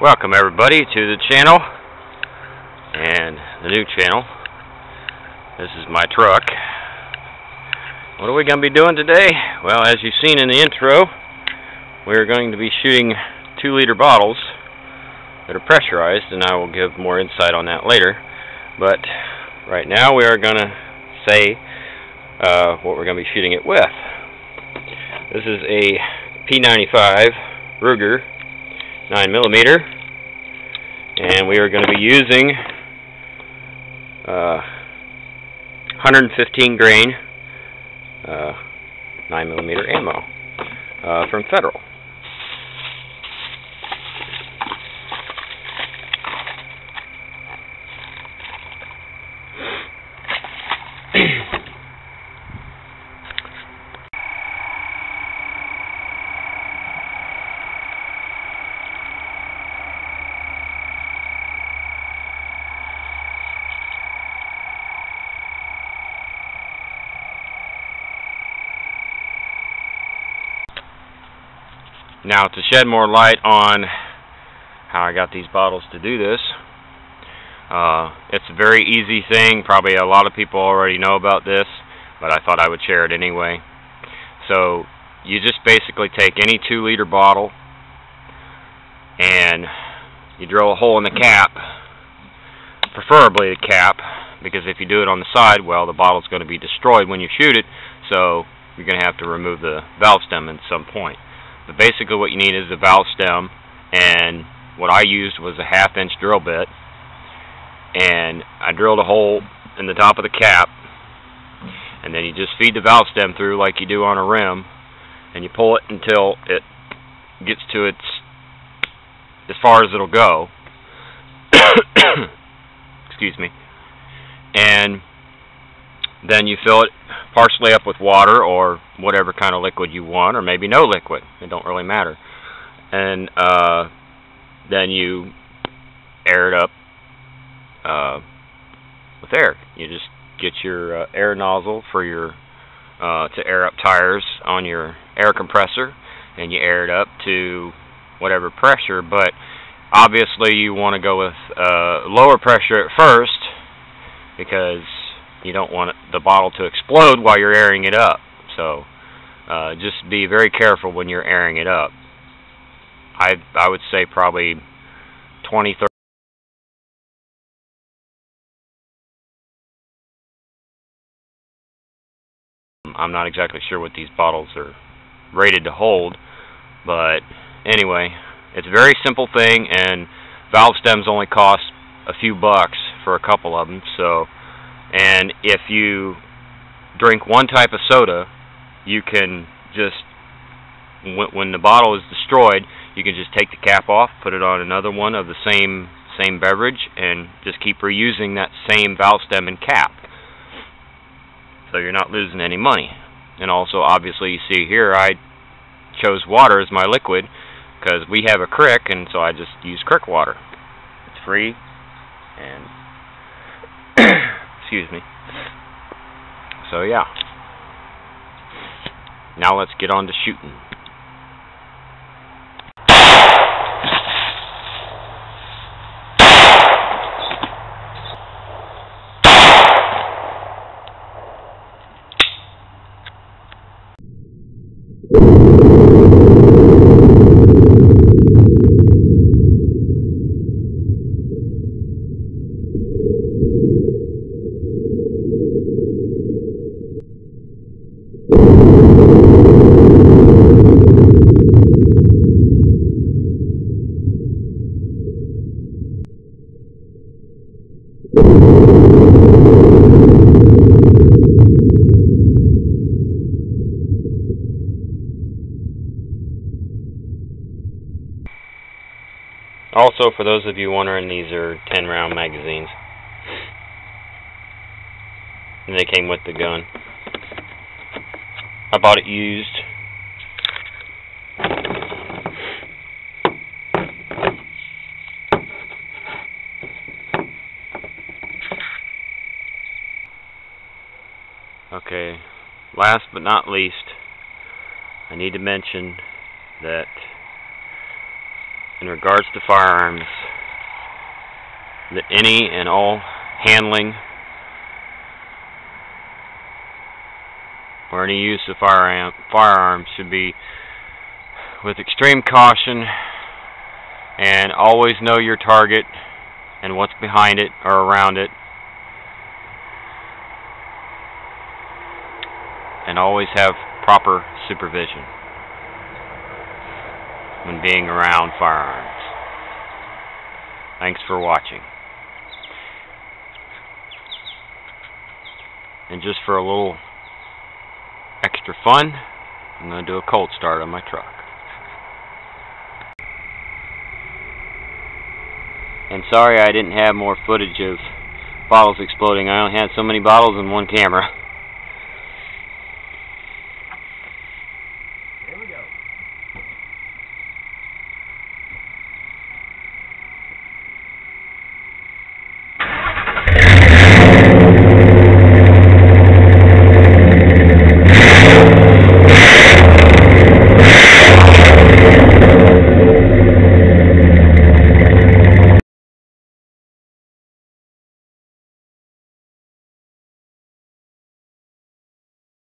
Welcome everybody to the channel and the new channel. This is my truck. What are we going to be doing today? Well, as you've seen in the intro, we're going to be shooting 2-liter bottles that are pressurized, and I will give more insight on that later. But right now we are going to say what we're going to be shooting it with. This is a P95 Ruger 9mm, and we are going to be using 115 grain 9mm ammo from Federal. Now, to shed more light on how I got these bottles to do this, it's a very easy thing. Probably a lot of people already know about this, but I thought I would share it anyway. So you just basically take any 2-liter bottle and you drill a hole in the cap, preferably the cap, because if you do it on the side, well, the bottle's going to be destroyed when you shoot it, so you're going to have to remove the valve stem at some point. But basically what you need is a valve stem, and what I used was a 1/2-inch drill bit, and I drilled a hole in the top of the cap, and then you just feed the valve stem through like you do on a rim, and you pull it until it gets to its, as far as it'll go. Excuse me. And then you fill it partially up with water or whatever kind of liquid you want, or maybe no liquid. It don't really matter. And then you air it up with air. You just get your air nozzle for your to air up tires on your air compressor, and you air it up to whatever pressure. But obviously you want to go with lower pressure at first, because you don't want the bottle to explode while you're airing it up. So just be very careful when you're airing it up. I would say probably 20-30. I'm not exactly sure what these bottles are rated to hold, but anyway, it's a very simple thing, and valve stems only cost a few bucks for a couple of them. So, and if you drink one type of soda, you can just, when the bottle is destroyed, you can just take the cap off, put it on another one of the same beverage, and just keep reusing that same valve stem and cap. So you're not losing any money. And also, obviously, you see here, I chose water as my liquid because we have a creek, and so I just use creek water. It's free, and excuse me. So yeah. Now let's get on to shooting. Also, for those of you wondering, these are 10-round magazines, and they came with the gun. I bought it used. Okay, last but not least, I need to mention that in regards to firearms, that any and all handling or any use of firearms should be with extreme caution, and always know your target and what's behind it or around it, and always have proper supervision when being around firearms. Thanks for watching. And just for a little extra fun, I'm going to do a cold start on my truck. And sorry I didn't have more footage of bottles exploding. I only had so many bottles in one camera.